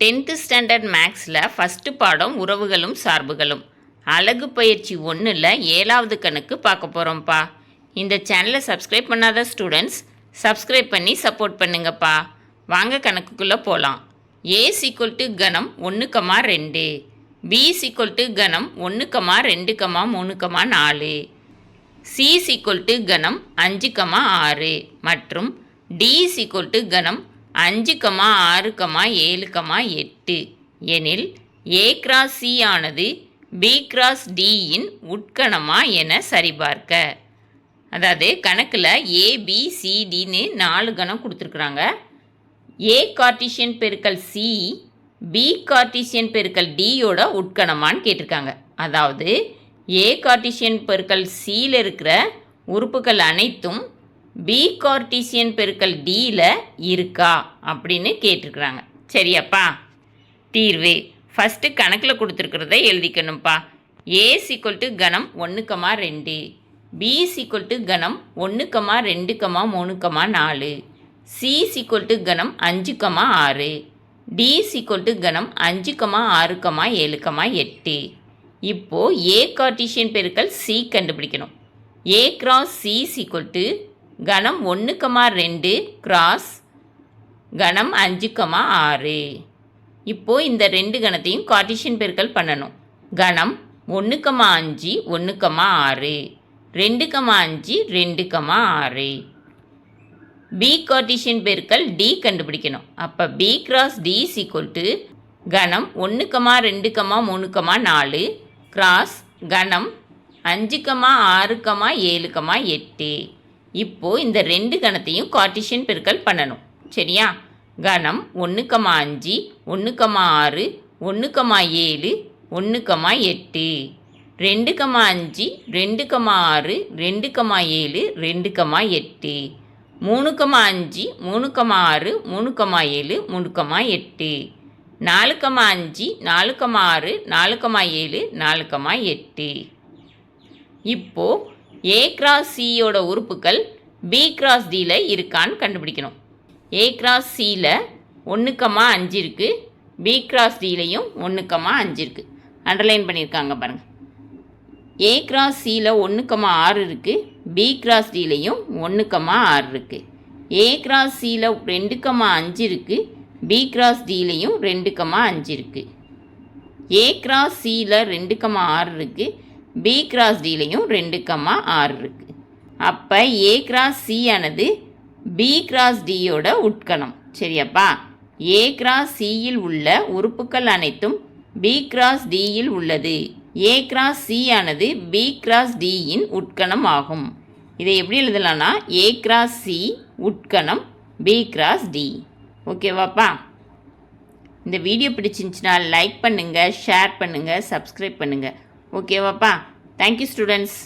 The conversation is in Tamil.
10th ஸ்டாண்டர்ட் மேக்ஸில் ஃபஸ்ட்டு பாடம் உறவுகளும் சார்புகளும் அழகு பயிற்சி 1ல் 7வது கணக்கு பார்க்க போகிறோம்ப்பா. இந்த சேனலை சப்ஸ்கிரைப் பண்ணாத ஸ்டூடெண்ட்ஸ் சப்ஸ்கிரைப் பண்ணி சப்போர்ட் பண்ணுங்கப்பா. வாங்க கணக்குக்குள்ளே போகலாம். A = கணம் 1,2, B = கணம் 1,2,3,4, C = கணம் 5,6 மற்றும் D = கணம் 5,6,7,8 எனில் A × C ஆனது B × D இன் உட்கணமா என சரிபார்க்க. அதாவது கணக்கில் ABCDன்னு 4 கணம் கொடுத்துருக்குறாங்க. A கார்ட்டீசியன் பெருக்கல் C B கார்ட்டீசியன் பெருக்கல் Dயோட உட்கணமான்னு கேட்டிருக்காங்க. அதாவது A கார்ட்டீசியன் பெருக்கல் Cயில் இருக்கிற உறுப்புகள் அனைத்தும் B கார்ட்டீசியன் பெருக்கல் Dயில் இருக்கா அப்படின்னு கேட்டிருக்கிறாங்க. சரியாப்பா? தீர்வு ஃபஸ்ட்டு கணக்கில் கொடுத்துருக்கிறத எழுதிக்கணும்ப்பா. A = கணம் 1,2, B = கணம் 1,2,3,4, C = கணம் 5,6, D = கணம் 5,6,7,8. இப்போது A கார்ட்டீசியன் பெருக்கல் C கண்டுபிடிக்கணும். A × C = கணம் 1,2 கிராஸ் கணம் 5,6. இப்போது இந்த 2 கணத்தையும் கார்ட்டீசியன் பெருக்கல் பண்ணணும். கணம் 1,5 1,6, 2,5 2,6. B கார்ட்டீசியன் பெருக்கல் D கண்டுபிடிக்கணும். அப்போ B × D = கணம் 1,2,3,4 கிராஸ் கணம் 5,6,7,8. இப்போது இந்த 2 கணத்தையும் கார்ட்டீசியன் பெருக்கல் பண்ணணும். சரியா? கணம் 1,5 1,6 1,7 1,8, 2,5 2,6 2,7 2,8, 3,5 3,6 3,7 3,8, 4,5 4,6 4,7 4,8. இப்போது A × Cயோட உறுப்புகள் B × Dயில் இருக்கான்னு கண்டுபிடிக்கணும். A × Cயில் 1,5 இருக்குது, B × Dலையும் 1,5 இருக்குது. அண்டர்லைன் பண்ணியிருக்காங்க பாருங்கள். A × Cயில் 1,6 இருக்குது, B × Dலையும் 1,6 இருக்குது. A × Cயில் 2,5 இருக்குது, B × Dலையும் 2,5 இருக்குது. A × Cயில் 2,6 இருக்குது, B × Dலையும் 2,6 இருக்குது. அப்போ A × C ஆனது B × Dயோட உட்கணம். சரியாப்பா? A × Cயில் உள்ள உறுப்புகள் அனைத்தும் B × Dயில் உள்ளது. A × C ஆனது B × Dயின் உட்கணம் ஆகும். இதை எப்படி எழுதலாம்னா A × C உட்கணம் B × D. ஓகேவாப்பா? இந்த வீடியோ பிடிச்சிருந்துச்சுன்னா லைக் பண்ணுங்கள், ஷேர் பண்ணுங்கள், சப்ஸ்கிரைப் பண்ணுங்கள். ஓகேவாப்பா? Thank you students.